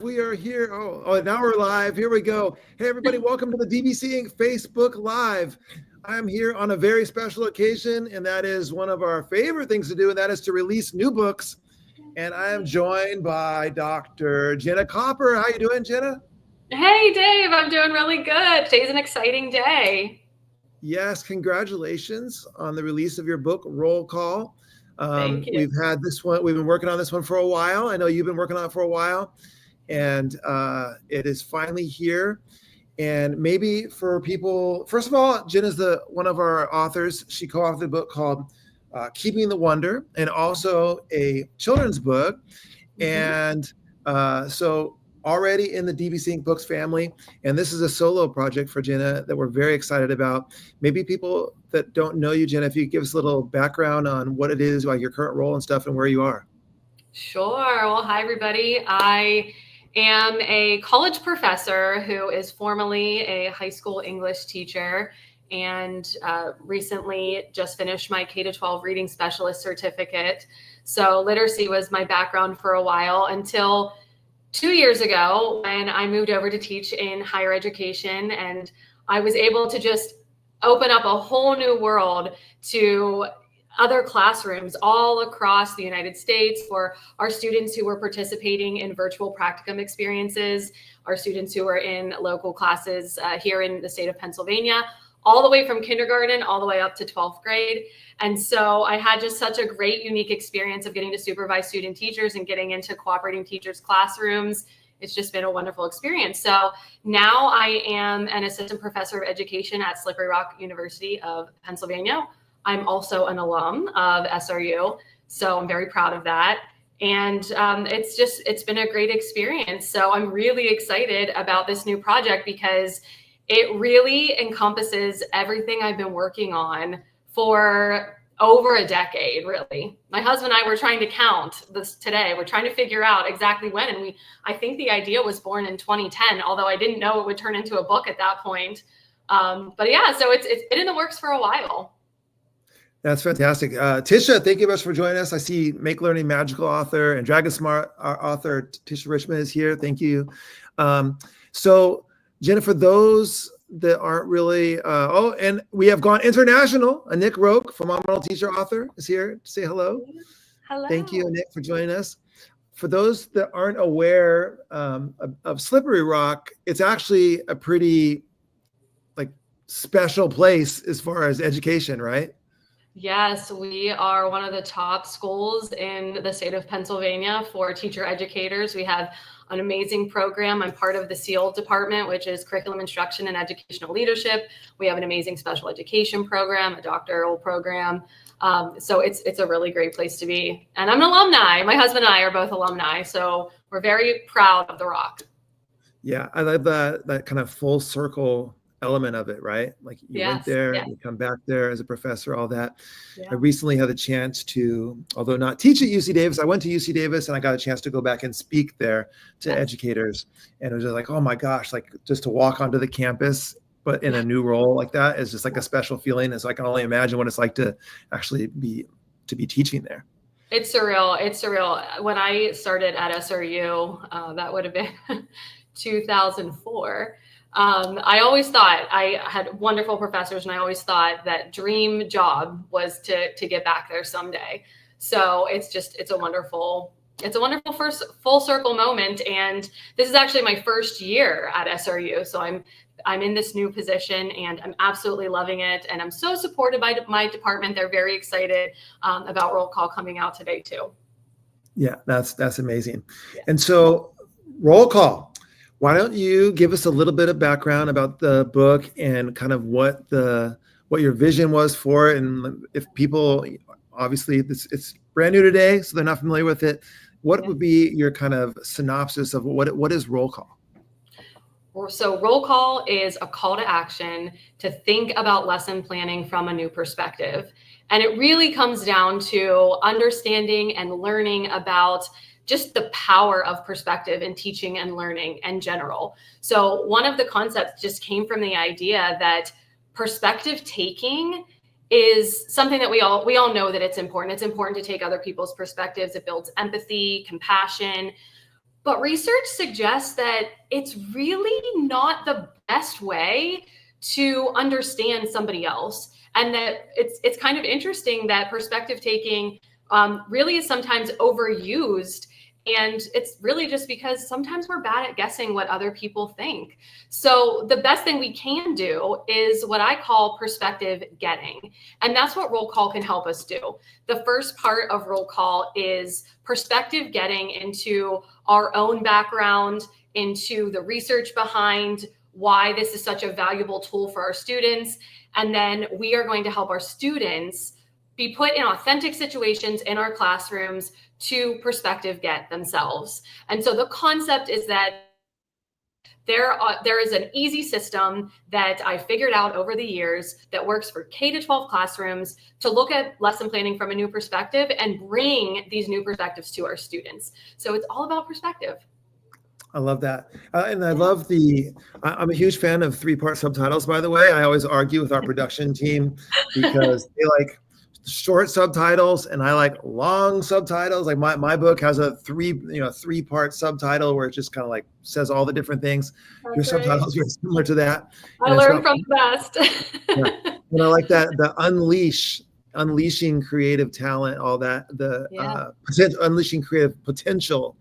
We are here. Now we're live. Here we go. Hey, everybody, welcome to the DBC Inc. Facebook Live. I'm here on a very special occasion, and that is one of our favorite things to do, and that is to release new books. And I am joined by Dr. Jenna Copper. How you doing, Jenna? Hey, Dave, I'm doing really good. Today's an exciting day. Yes, congratulations on the release of your book, Roll Call. Thank you. We've had this one. We've been working on this one for a while. I know you've been working on it for a while. And it is finally here. And maybe for people, first of all, Jen is one of our authors. She co-authored a book called Keeping the Wonder, and also a children's book. And so already in the DBC Inc. Books family, and this is a solo project for Jenna that we're very excited about. Maybe people that don't know you, Jenna, if you could give us a little background on what it is, like your current role and stuff, and where you are. Sure. Well, hi, everybody. I am a college professor who is formerly a high school English teacher, and recently just finished my K-12 reading specialist certificate. So literacy was my background for a while until 2 years ago when I moved over to teach in higher education, and I was able to just open up a whole new world to other classrooms all across the United States for our students who were participating in virtual practicum experiences, our students who were in local classes here in the state of Pennsylvania, all the way from kindergarten all the way up to 12th grade. And so I had just such a great, unique experience of getting to supervise student teachers and getting into cooperating teachers' classrooms. It's just been a wonderful experience. So now I am an assistant professor of education at Slippery Rock University of Pennsylvania. I'm also an alum of SRU, so I'm very proud of that. And it's been a great experience. So I'm really excited about this new project because it really encompasses everything I've been working on for over a decade, really. My husband and I were trying to count this today. We're trying to figure out exactly when. And I think the idea was born in 2010, although I didn't know it would turn into a book at that point. But yeah, so it's been in the works for a while. That's fantastic. Tisha, thank you very much for joining us. I see Make Learning Magical author and Dragon Smart author Tisha Richmond is here. Thank you. So Jenna, for those that aren't really, and we have gone international. Nick Roque, phenomenal teacher author, is here to say hello. Hello. Thank you, Nick, for joining us. For those that aren't aware of Slippery Rock, it's actually a pretty special place as far as education, right? Yes, we are one of the top schools in the state of Pennsylvania for teacher educators. We have an amazing program. I'm part of the SEAL department, which is curriculum instruction and educational leadership. We have an amazing special education program, a doctoral program. So it's a really great place to be. And I'm an alumni. My husband and I are both alumni. So we're very proud of the Rock. Yeah, I love that kind of full circle element of it, right? Like you went there, you come back there as a professor, all that. I recently had the chance to, although not teach at UC Davis, I went to UC Davis and I got a chance to go back and speak there to educators. And it was just like, oh my gosh, like just to walk onto the campus, but in a new role like that is just like a special feeling. And so I can only imagine what it's like to actually be teaching there. It's surreal. It's surreal. When I started at SRU, that would have been 2004. I always thought I had wonderful professors, and I always thought that dream job was to get back there someday. So it's a wonderful first full circle moment. And this is actually my first year at SRU. So I'm in this new position and I'm absolutely loving it. And I'm so supported by my department. They're very excited about Roll Call coming out today too. Yeah, that's amazing. Yeah. And so Roll Call. Why don't you give us a little bit of background about the book and kind of what your vision was for it? And if people, obviously it's brand new today, so they're not familiar with it, what would be your kind of synopsis of what is Roll Call? So Roll Call is a call to action to think about lesson planning from a new perspective. And it really comes down to understanding and learning about just the power of perspective in teaching and learning in general. So one of the concepts just came from the idea that perspective taking is something that we all know that it's important. It's important to take other people's perspectives. It builds empathy, compassion. But research suggests that it's really not the best way to understand somebody else. And that it's kind of interesting that perspective taking really is sometimes overused. And it's really just because sometimes we're bad at guessing what other people think. So the best thing we can do is what I call perspective getting. And that's what roll call can help us do. The first part of roll call is perspective getting into our own background, into the research behind why this is such a valuable tool for our students. And then we are going to help our students be put in authentic situations in our classrooms to perspective get themselves. And so the concept is that there is an easy system that I figured out over the years that works for K-12 classrooms to look at lesson planning from a new perspective and bring these new perspectives to our students. So it's all about perspective. I love that. And I love I'm a huge fan of 3-part subtitles, by the way. I always argue with our production team because they like short subtitles and I like long subtitles. Like my book has a 3-part subtitle where it just kind of like says all the different things. That's Your subtitles are similar to that. I learned from the best. Yeah. And I like that, the unleashing creative talent, all that, unleashing creative potential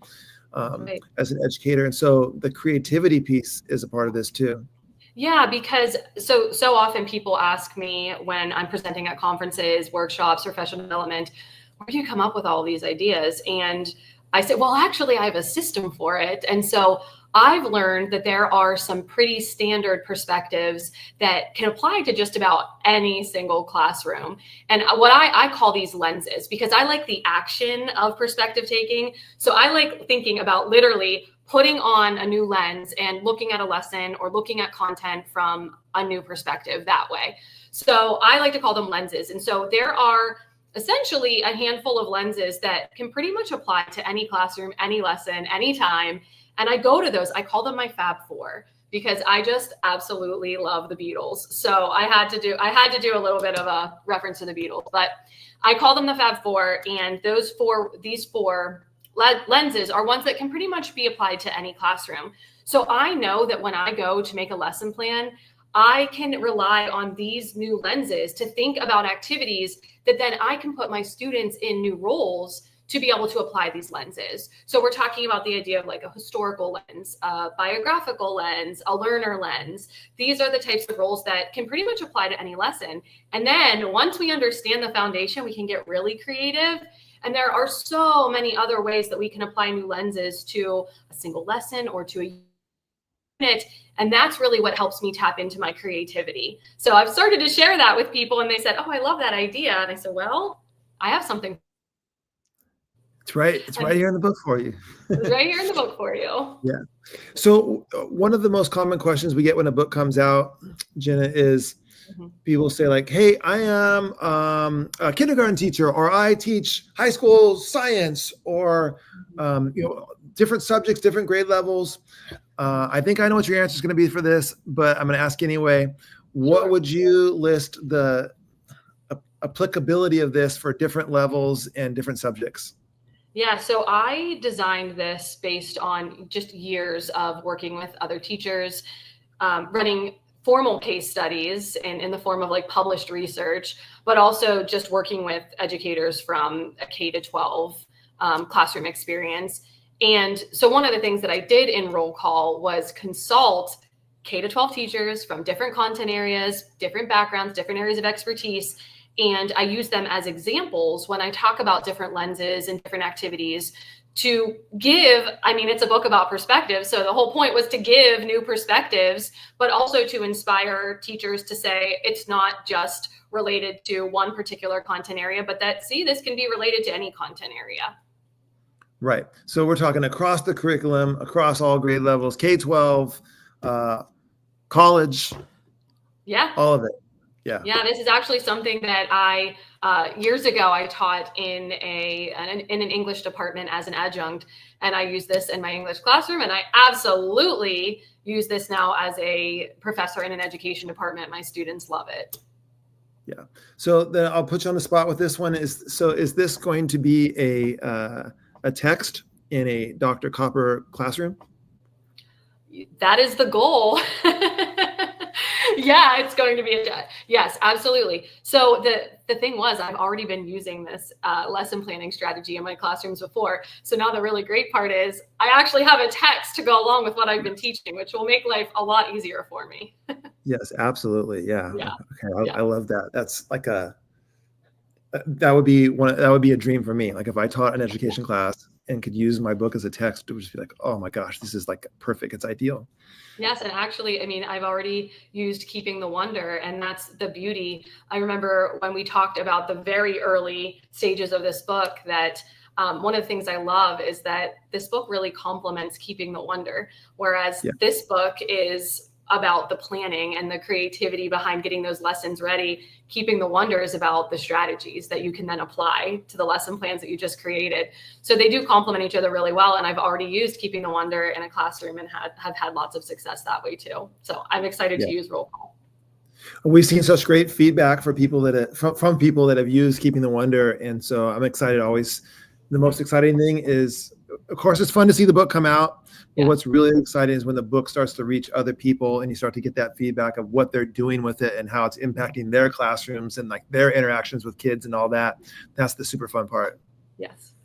as an educator. And so the creativity piece is a part of this too. Yeah, because so often people ask me when I'm presenting at conferences, workshops, professional development, where do you come up with all these ideas? And I say, well, actually, I have a system for it. And so I've learned that there are some pretty standard perspectives that can apply to just about any single classroom. And what I call these lenses, because I like the action of perspective taking. So I like thinking about literally putting on a new lens and looking at a lesson or looking at content from a new perspective that way. So I like to call them lenses. And so there are essentially a handful of lenses that can pretty much apply to any classroom, any lesson, anytime. And I go to those, I call them my Fab Four, because I just absolutely love the Beatles. So I had to do a little bit of a reference to the Beatles, but I call them the Fab Four. And these four lenses are ones that can pretty much be applied to any classroom. So I know that when I go to make a lesson plan, I can rely on these new lenses to think about activities that then I can put my students in new roles to be able to apply these lenses. So we're talking about the idea of like a historical lens, a biographical lens, a learner lens. These are the types of roles that can pretty much apply to any lesson. And then once we understand the foundation, we can get really creative. And there are so many other ways that we can apply new lenses to a single lesson or to a unit. And that's really what helps me tap into my creativity. So I've started to share that with people and they said, oh, I love that idea. And I said, well, I have something. It's right here in the book for you. It's right here in the book for you. Yeah. So one of the most common questions we get when a book comes out, Jenna, is people say like, hey, I am a kindergarten teacher, or I teach high school science, or different subjects, different grade levels. I think I know what your answer is going to be for this, but I'm going to ask anyway. What would you list the applicability of this for different levels and different subjects? Yeah, so I designed this based on just years of working with other teachers, running formal case studies in the form of like published research, but also just working with educators from a K-12 classroom experience. And so one of the things that I did in roll call was consult K-12 teachers from different content areas, different backgrounds, different areas of expertise. And I use them as examples when I talk about different lenses and different activities to give, it's a book about perspective. So the whole point was to give new perspectives, but also to inspire teachers to say it's not just related to one particular content area, but that, see, this can be related to any content area. Right. So we're talking across the curriculum, across all grade levels, K-12, college. Yeah. All of it. Yeah, this is actually something that I years ago I taught in an English department as an adjunct, and I use this in my English classroom, and I absolutely use this now as a professor in an education department. My students love it. Yeah. So then I'll put you on the spot with this one. Is this going to be a text in a Dr. Copper classroom? That is the goal. Yeah, it's going to be yes, absolutely. So the thing was, I've already been using this lesson planning strategy in my classrooms before. So now the really great part is I actually have a text to go along with what I've been teaching, which will make life a lot easier for me. Yes, absolutely. Yeah. Yeah. Okay. Yeah. I love that. That's like that would be a dream for me. Like if I taught an education class and could use my book as a text, it would just be like, oh my gosh, this is like perfect. It's ideal. Yes, and actually, I mean, I've already used Keeping the Wonder, and that's the beauty. I remember when we talked about the very early stages of this book that one of the things I love is that this book really complements Keeping the Wonder, whereas Yeah. this book is about the planning and the creativity behind getting those lessons ready. Keeping the Wonder is about the strategies that you can then apply to the lesson plans that you just created. So they do complement each other really well. And I've already used Keeping the Wonder in a classroom and have had lots of success that way too. So I'm excited to use roll call. We've seen such great feedback for people from people that have used Keeping the Wonder, and so I'm excited. Always, the most exciting thing is, of course, it's fun to see the book come out. But what's really exciting is when the book starts to reach other people, and you start to get that feedback of what they're doing with it and how it's impacting their classrooms and like their interactions with kids and all that. That's the super fun part. Yes.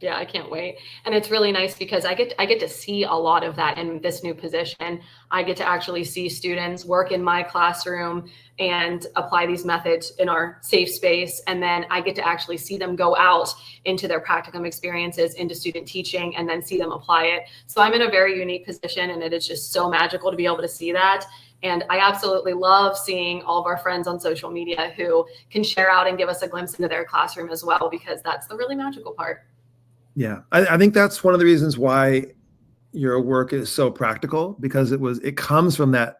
Yeah, I can't wait. And it's really nice because I get to see a lot of that in this new position. I get to actually see students work in my classroom and apply these methods in our safe space. And then I get to actually see them go out into their practicum experiences, into student teaching, and then see them apply it. So I'm in a very unique position, and it is just so magical to be able to see that. And I absolutely love seeing all of our friends on social media who can share out and give us a glimpse into their classroom as well, because that's the really magical part. Yeah, I think that's one of the reasons why your work is so practical, because it comes from that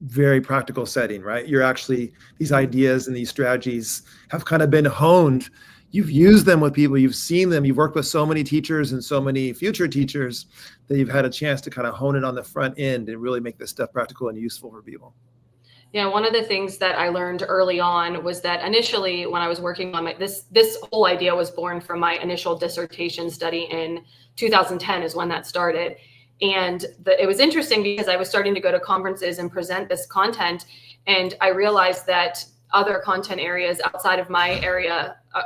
very practical setting, right? You're actually, these ideas and these strategies have kind of been honed. You've used them with people, you've seen them, you've worked with so many teachers and so many future teachers that you've had a chance to kind of hone it on the front end and really make this stuff practical and useful for people. Yeah, one of the things that I learned early on was that initially when I was working on this whole idea was born from my initial dissertation study in 2010 is when that started. And it was interesting because I was starting to go to conferences and present this content. And I realized that other content areas outside of my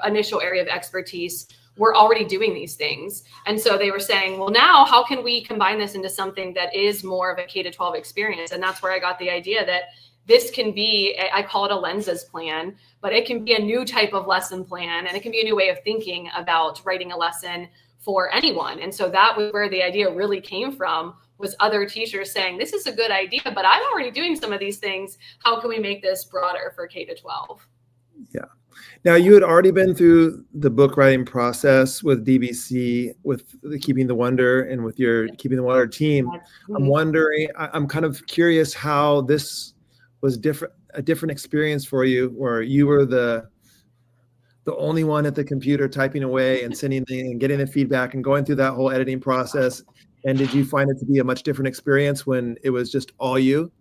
initial area of expertise were already doing these things. And so they were saying, well, now how can we combine this into something that is more of a K-12 experience? And that's where I got the idea that this can be, I call it a lenses plan, but it can be a new type of lesson plan, and it can be a new way of thinking about writing a lesson for anyone. And so that was where the idea really came from, was other teachers saying, this is a good idea, but I'm already doing some of these things. How can we make this broader for K-12? Yeah. Now, you had already been through the book writing process with DBC, with the Keeping the Wonder, and with your Keeping the Wonder team. I'm wondering, I'm kind of curious how this was a different experience for you, where you were the only one at the computer typing away and sending and getting the feedback and going through that whole editing process. And did you find it to be a much different experience when it was just all you?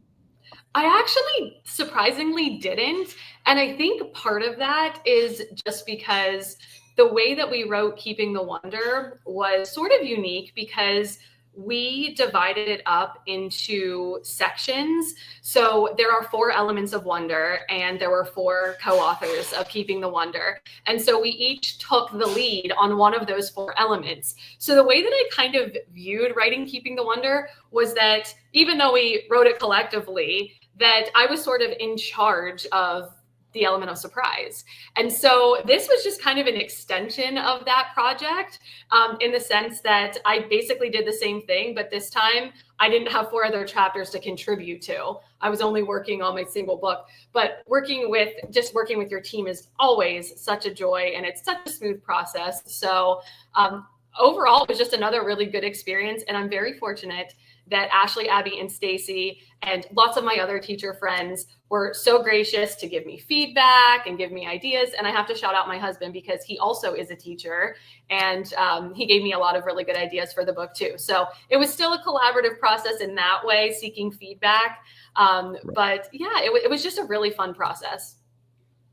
I actually surprisingly didn't. And I think part of that is just because the way that we wrote Keeping the Wonder was sort of unique, because we divided it up into sections. So there are 4 elements of wonder, and there were 4 co-authors of Keeping the Wonder. And so we each took the lead on one of those 4 elements. So the way that I kind of viewed writing Keeping the Wonder was that even though we wrote it collectively, that I was sort of in charge of the element of surprise. And so this was just kind of an extension of that project, in the sense that I basically did the same thing, but this time I didn't have 4 other chapters to contribute to. I was only working on my single book, but working with your team is always such a joy, and it's such a smooth process. So overall, it was just another really good experience. And I'm very fortunate that Ashley, Abby, and Stacy, and lots of my other teacher friends were so gracious to give me feedback and give me ideas. And I have to shout out my husband, because he also is a teacher, and he gave me a lot of really good ideas for the book too. So it was still a collaborative process in that way, seeking feedback. But yeah, it was just a really fun process.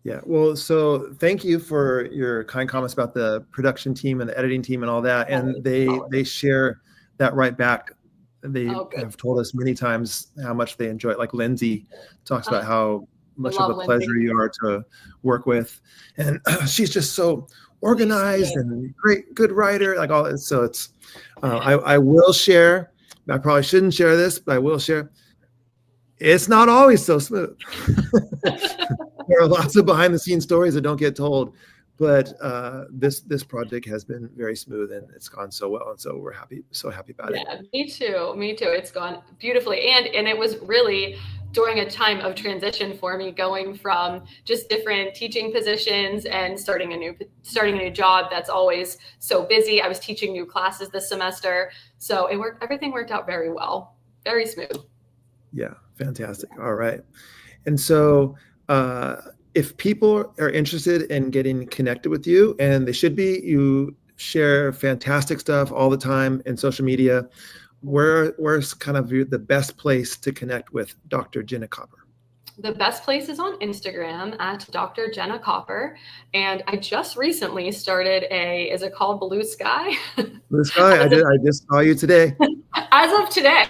Yeah. Well, so thank you for your kind comments about the production team and the editing team and all that. And they share that right back. They Oh, good. have told us many times how much they enjoy it. Like Lindsay talks about how much of a pleasure Lindsay. you are to work with. And she's just so organized and good writer, like all that. So it's, I will share, I probably shouldn't share this, but I will share. It's not always so smooth. There are lots of behind the scenes stories that don't get told, but this project has been very smooth and it's gone so well. And so we're so happy about it. Yeah, me too. It's gone beautifully. And it was really during a time of transition for me, going from just different teaching positions and starting a new job that's always so busy. I was teaching new classes this semester. So everything worked out very well, very smooth. Yeah, fantastic. All right. And so if people are interested in getting connected with you, and they should be, you share fantastic stuff all the time in social media, where's kind of the best place to connect with Dr. Jenna Copper? The best place is on Instagram at Dr. Jenna Copper. And I just recently started is it called Blue Sky? Blue Sky, I just saw you today. As of today.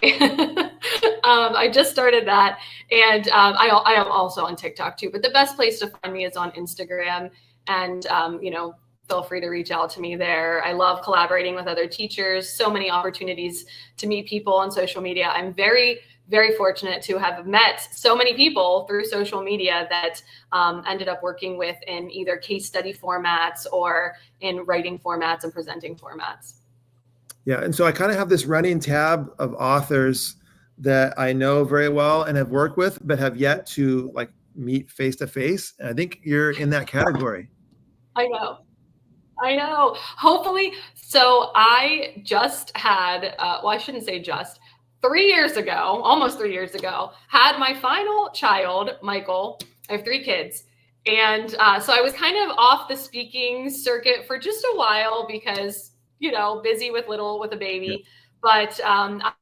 I just started that. And I am also on TikTok too. But the best place to find me is on Instagram. And, feel free to reach out to me there. I love collaborating with other teachers. So many opportunities to meet people on social media. I'm very, very fortunate to have met so many people through social media that ended up working with in either case study formats or in writing formats and presenting formats. Yeah. And so I kind of have this running tab of authors that I know very well and have worked with, but have yet to meet face to face. And I think you're in that category. I know. Hopefully. So I just had, I shouldn't say just, 3 years ago, almost 3 years ago, had my final child, Michael. I have 3 kids. And so I was kind of off the speaking circuit for just a while because, busy with a baby. Yeah. But I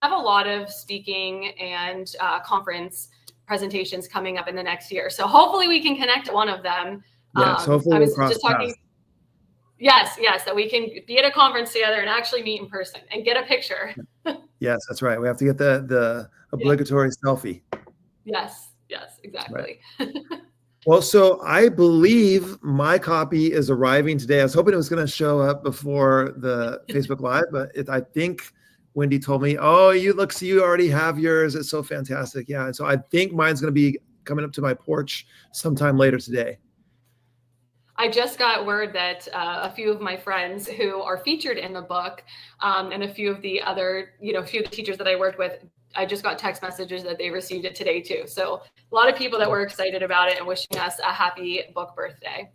have a lot of speaking and conference presentations coming up in the next year. So hopefully we can connect one of them. Yes, hopefully I was just talking. Yes, that we can be at a conference together and actually meet in person and get a picture. Yes, that's right. We have to get the obligatory selfie. Yes, exactly. Right. Well, so I believe my copy is arriving today. I was hoping it was going to show up before the Facebook Live, but I think Wendy told me, "Oh, you already have yours. It's so fantastic." Yeah, and so I think mine's going to be coming up to my porch sometime later today. I just got word that a few of my friends who are featured in the book and a few of the other, few of the teachers that I worked with, I just got text messages that they received it today too. So a lot of people that were excited about it and wishing us a happy book birthday.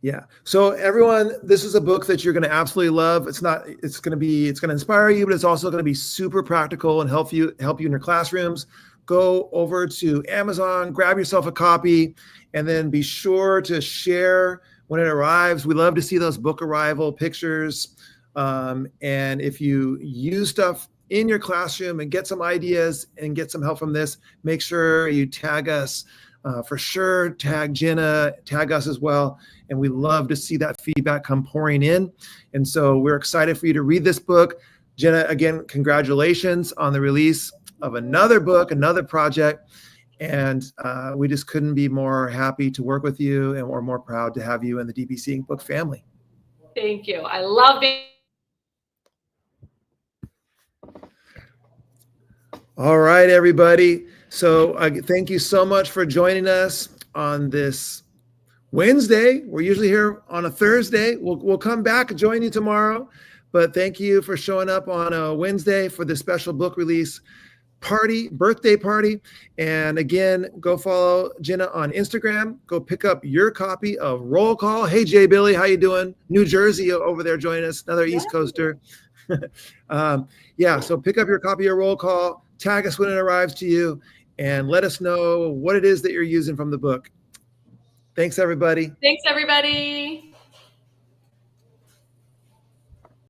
Yeah. So everyone, this is a book that you're going to absolutely love. It's going to inspire you, but it's also going to be super practical and help you in your classrooms. Go over to Amazon, grab yourself a copy, and then be sure to share when it arrives. We love to see those book arrival pictures. And if you use stuff in your classroom and get some ideas and get some help from this, make sure you tag us. For sure, tag Jenna, tag us as well. And we love to see that feedback come pouring in. And so we're excited for you to read this book. Jenna, again, congratulations on the release of another book, another project. And we just couldn't be more happy to work with you, and we're more proud to have you in the DBC book family. Thank you. I love being. All right, everybody. So thank you so much for joining us on this Wednesday. We're usually here on a Thursday. We'll come back and join you tomorrow. But thank you for showing up on a Wednesday for this special book release birthday party. And again, go follow Jenna on Instagram. Go pick up your copy of Roll Call. Hey, Jay Billy, how you doing? New Jersey over there joining us, another East Coaster. So pick up your copy of Roll Call, tag us when it arrives to you, and let us know what it is that you're using from the book. Thanks, everybody. Thanks, everybody.